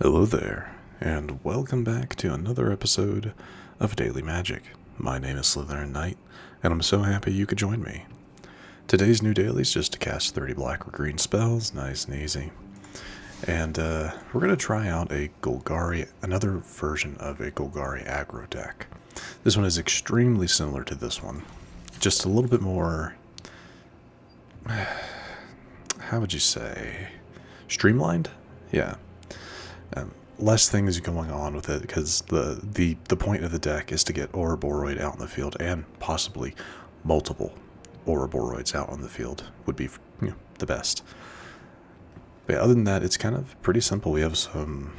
Hello there, and welcome back to another episode of Daily Magic. My name is SlytherinKnight, and I'm so happy you could join me. Today's new daily is just to cast 30 black or green spells, nice and easy. And we're going to try out another version of a Golgari Aggro deck. This one is extremely similar to this one, just a little bit more, how would you say, streamlined? Yeah. Less things going on with it because the point of the deck is to get Ouroboroid out in the field, and possibly multiple Ouroboroids out on the field would be the best. But yeah, other than that, it's kind of pretty simple. We have some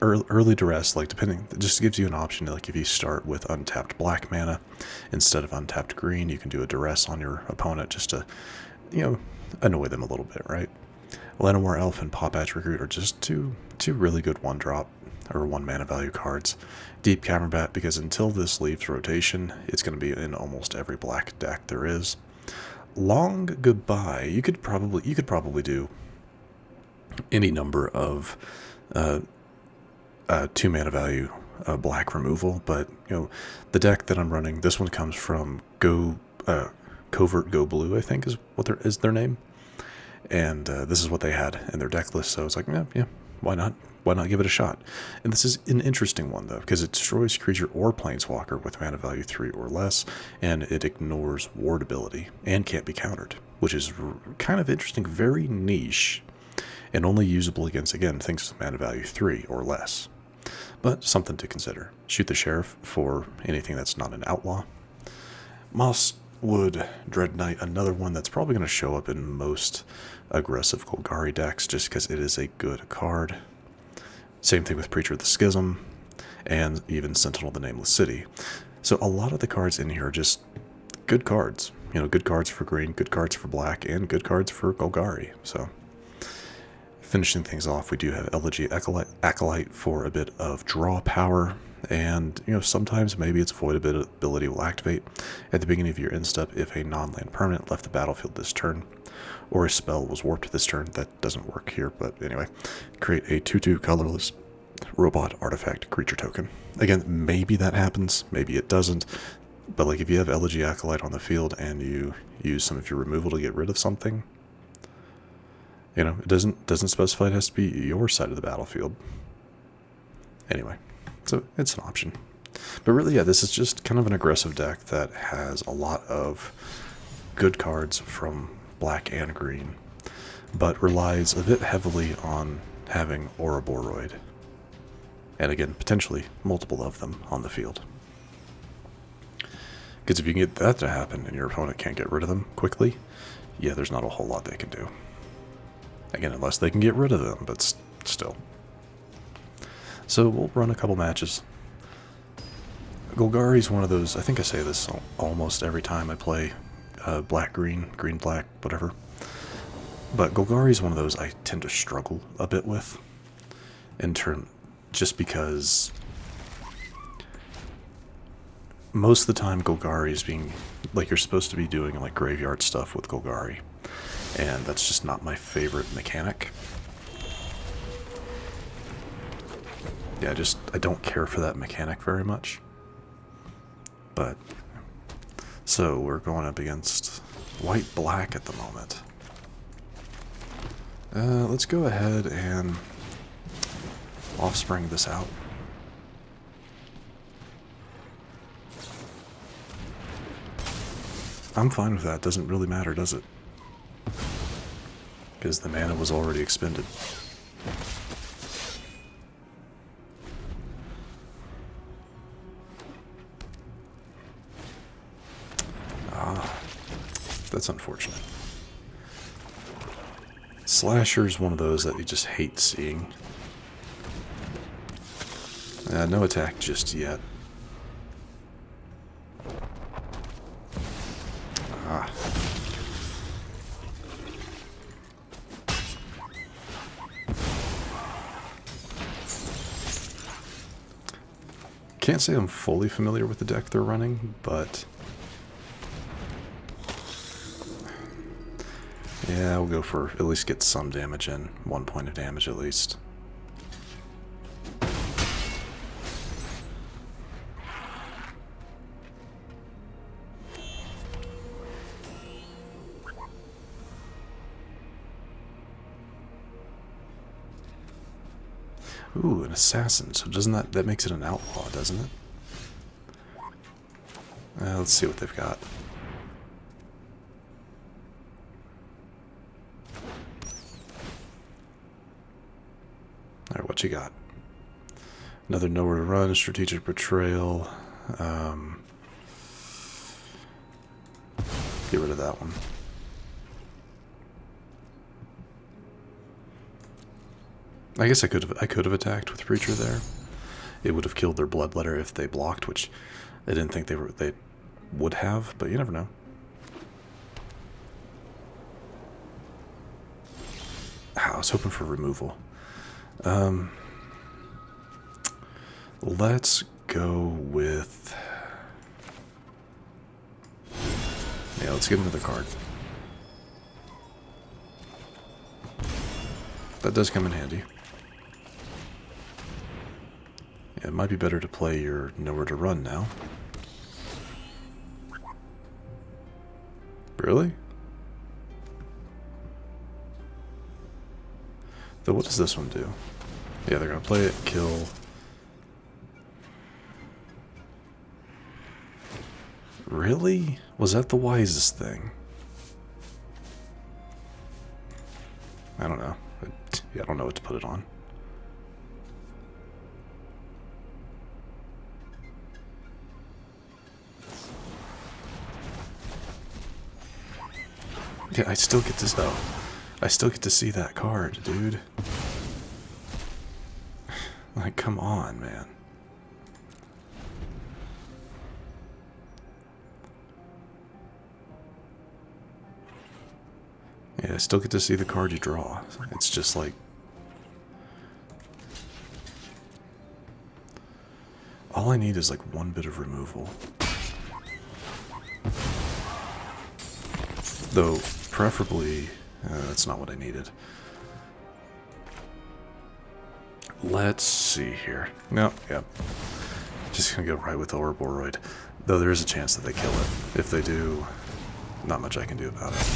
early Duress, like depending, it just gives you an option. Like if you start with untapped black mana instead of untapped green, you can do a Duress on your opponent just to annoy them a little bit, right? Llanowar Elves and Pawpatch Recruit are just two really good one-drop or one-mana value cards. Deep-Cavern Bat, because until this leaves rotation, it's going to be in almost every black deck there is. Long Goodbye, you could probably do any number of 2-mana value black removal, but the deck that I'm running, this one comes from Covert Go Blue, I think is their name. And this is what they had in their deck list, so I was like, yeah, why not? Why not give it a shot? And this is an interesting one, though, because it destroys creature or planeswalker with mana value 3 or less, and it ignores ward ability and can't be countered, which is kind of interesting, very niche, and only usable against, again, things with mana value 3 or less. But something to consider. Shoot the Sheriff for anything that's not an outlaw. Mosswood Dreadknight, another one that's probably going to show up in most aggressive Golgari decks just because it is a good card. Same thing with Preacher of the Schism and even Sentinel the Nameless City. So a lot of the cards in here are just good cards. Good cards for green, good cards for black, and good cards for Golgari. So finishing things off, we do have Elegy Acolyte for a bit of draw power. And, sometimes maybe its void ability will activate at the beginning of your end step if a non-land permanent left the battlefield this turn, or a spell was warped this turn. That doesn't work here, but anyway. Create a 2/2 colorless robot artifact creature token. Again, maybe that happens, maybe it doesn't, but like if you have Elegy Acolyte on the field and you use some of your removal to get rid of something, it doesn't specify it has to be your side of the battlefield. Anyway. So it's an option. But really, yeah, this is just kind of an aggressive deck that has a lot of good cards from black and green, but relies a bit heavily on having Ouroboroid. And again, potentially multiple of them on the field. Because if you can get that to happen and your opponent can't get rid of them quickly, yeah, there's not a whole lot they can do. Again, unless they can get rid of them, but still. So we'll run a couple matches. Golgari is one of those, I think I say this almost every time I play black-green, green-black, whatever. But Golgari is one of those I tend to struggle a bit with, just because most of the time Golgari is being, like you're supposed to be doing like graveyard stuff with Golgari, and that's just not my favorite mechanic. Yeah, I don't care for that mechanic very much. But, so we're going up against white-black at the moment. Let's go ahead and offspring this out. I'm fine with that, doesn't really matter, does it? Because the mana was already expended. That's unfortunate. Slasher's one of those that you just hate seeing. No attack just yet. Can't say I'm fully familiar with the deck they're running, but yeah, we'll go for at least get some damage in. 1 point of damage at least. Ooh, an assassin. So doesn't that makes it an outlaw, doesn't it? Let's see what they've got. Alright, what you got? Another nowhere to run, strategic betrayal. Get rid of that one. I guess I could have attacked with Preacher there. It would have killed their Bloodletter if they blocked, which I didn't think they would have, but you never know. I was hoping for removal. Let's go with... Yeah, let's get another card. That does come in handy. Yeah, it might be better to play your Nowhere to Run now. Really? Though what does this one do? Yeah, they're gonna play it, kill. Really? Was that the wisest thing? I don't know. Yeah, I don't know what to put it on. Yeah, I still get to... Oh, I still get to see that card, dude. Like, come on, man. Yeah, I still get to see the card you draw. It's just like... all I need is like one bit of removal. Though, preferably, that's not what I needed. Let's see here. No, yeah. Just gonna go right with Ouroboroid. Though there is a chance that they kill it. If they do, not much I can do about it.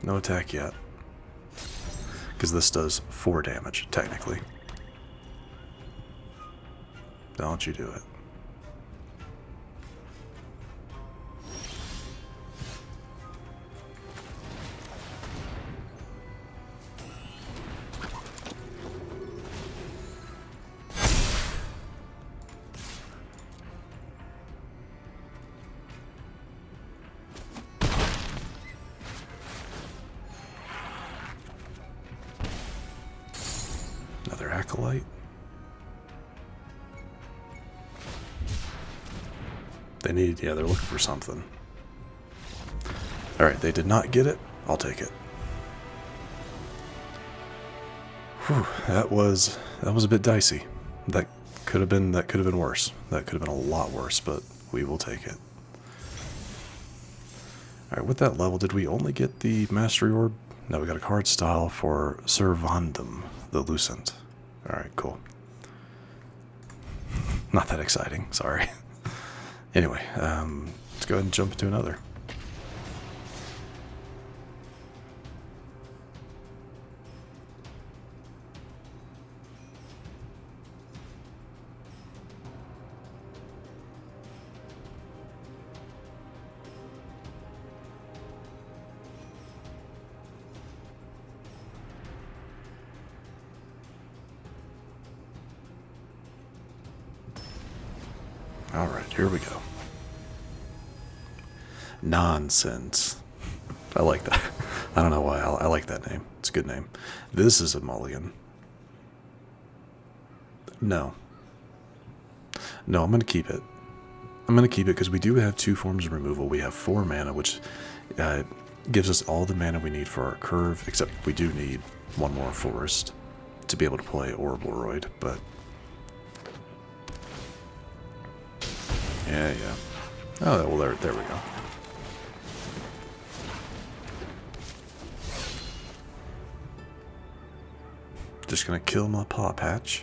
No attack yet. Because this does 4 damage, technically. Don't you do it. Another Acolyte. They need, yeah, they're looking for something. Alright, they did not get it. I'll take it. Whew, that was a bit dicey. That could have been worse. That could have been a lot worse, but we will take it. Alright, with that level, did we only get the Mastery Orb? No, we got a card style for Servandum, the Lucent. Alright, cool. Not that exciting, sorry. Anyway, let's go ahead and jump into another. Alright, here we go. Nonsense. I like that. I don't know why. I like that name. It's a good name. This is a mulligan. No. No, I'm going to keep it. I'm going to keep it because we do have 2 forms of removal. We have 4 mana, which gives us all the mana we need for our curve, except we do need 1 more forest to be able to play Ouroboroid, but... Yeah. Oh, well, there we go. Just gonna kill my Pawpatch.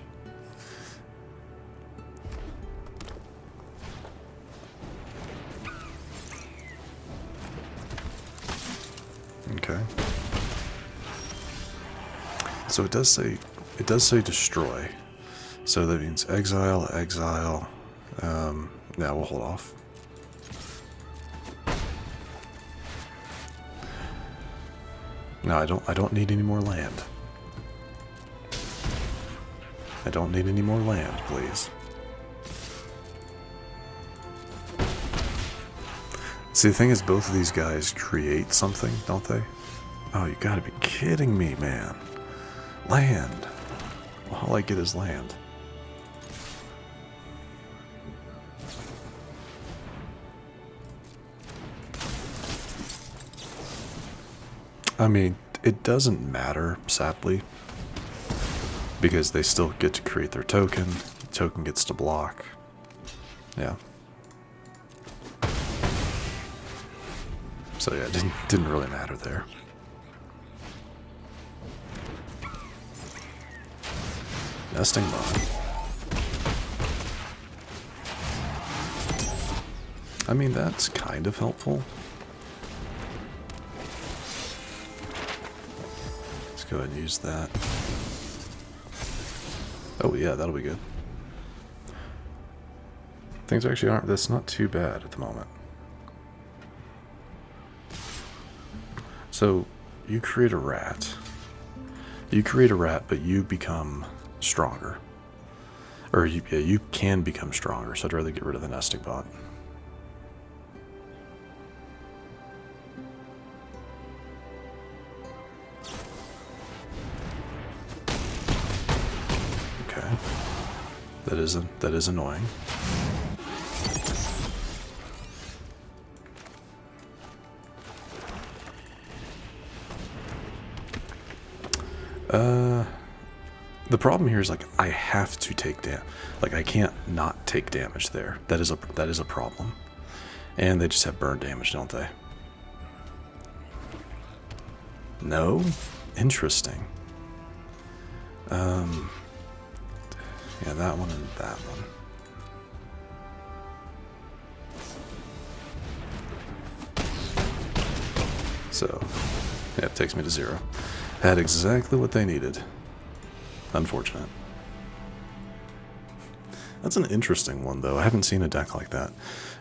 Okay. So it does say it does say destroy. So that means exile, exile. Yeah, we'll hold off. No, I don't need any more land. I don't need any more land, please. See, the thing is, both of these guys create something, don't they? Oh, you gotta be kidding me, man. Land. Well, all I get is land. I mean, it doesn't matter, sadly, because they still get to create their token. The token gets to block. Yeah. So yeah, it didn't really matter there. Nesting bot. I mean, that's kind of helpful. Let's go ahead and use that. Oh yeah, that'll be good. Things actually aren't, that's not too bad at the moment. So, you create a rat. You create a rat, but you become stronger. Or you can become stronger, so I'd rather get rid of the nesting bot. Okay. That is annoying. The problem here is, like, I have to take damage. Like, I can't not take damage there. That is a problem. And they just have burn damage, don't they? No? Interesting. Yeah, that one and that one. So, yeah, it takes me to 0. Had exactly what they needed. Unfortunate. That's an interesting one, though. I haven't seen a deck like that.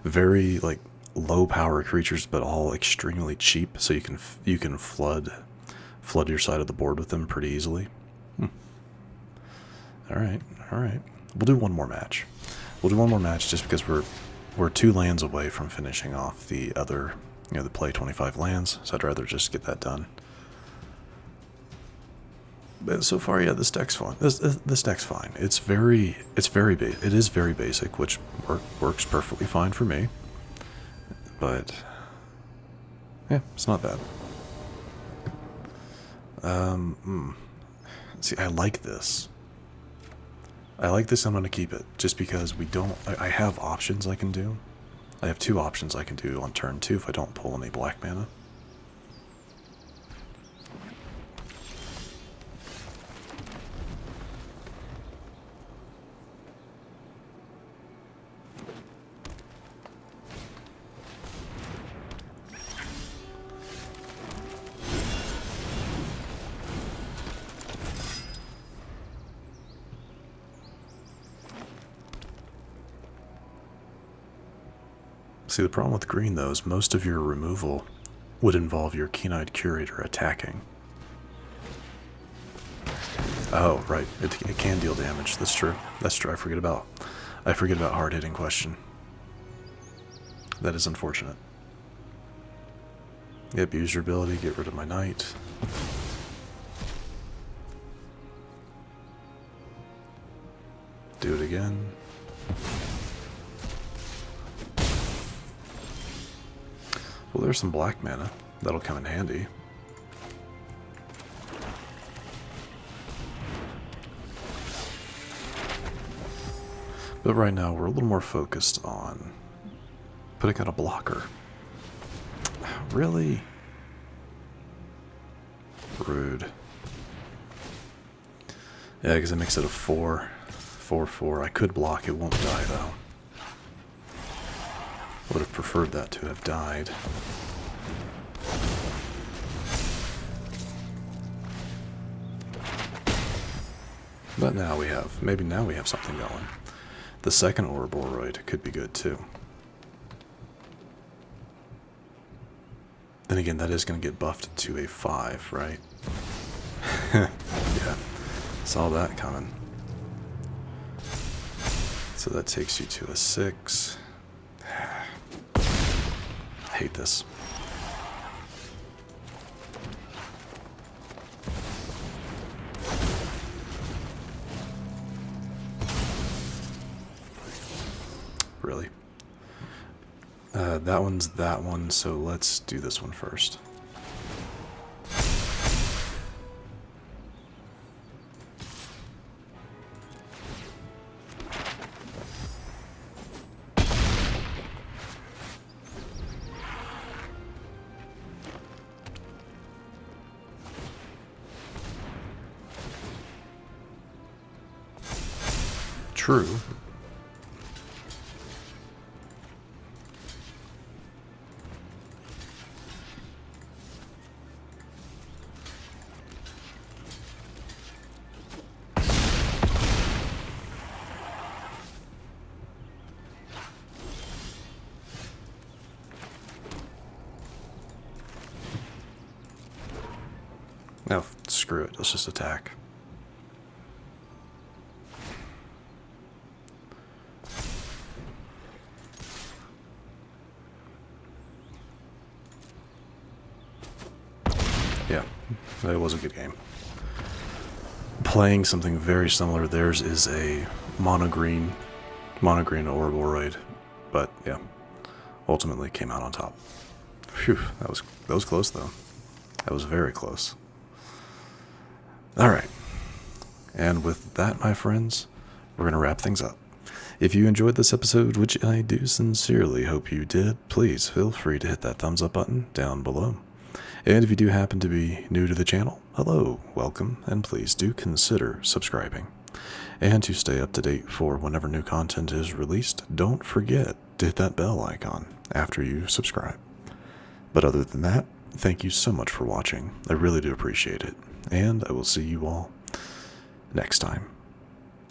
Very, like, low power creatures, but all extremely cheap, so you can flood your side of the board with them pretty easily. All right. We'll do one more match. We'll do one more match just because we're 2 lands away from finishing off the other, the play 25 lands. So I'd rather just get that done. But so far, yeah, this deck's fine. This deck's fine. It is very basic, which works perfectly fine for me. But yeah, it's not bad. See, I like this. I'm gonna keep it just because I have options I can do. I have 2 options I can do on turn 2 if I don't pull any black mana. See, the problem with green, though, is most of your removal would involve your Keen-Eyed Curator attacking. Oh, right. It can deal damage. That's true. I forget about hard-hitting question. That is unfortunate. Yep, use your ability, get rid of my knight. Do it again. Well, there's some black mana. That'll come in handy. But right now, we're a little more focused on putting out a blocker. Really? Rude. Yeah, because it makes it a 4/4. I could block, it won't die, though. Would have preferred that to have died. But now we have, maybe now we have something going. The second Ouroboroid could be good too. Then again, that is going to get buffed to a 5, right? Yeah, saw that coming. So that takes you to a 6. I hate this. Really? That one's that one, so let's do this one first. True. No, screw it. Let's just attack. Yeah, it was a good game. Playing something very similar. Theirs is a mono-green Ouroboroid, but yeah, ultimately came out on top. Phew, that was close though. That was very close. All right, and with that, my friends, we're gonna wrap things up. If you enjoyed this episode, which I do sincerely hope you did, please feel free to hit that thumbs up button down below. And if you do happen to be new to the channel, hello, welcome, and please do consider subscribing. And to stay up to date for whenever new content is released, don't forget to hit that bell icon after you subscribe. But other than that, thank you so much for watching. I really do appreciate it. And I will see you all next time.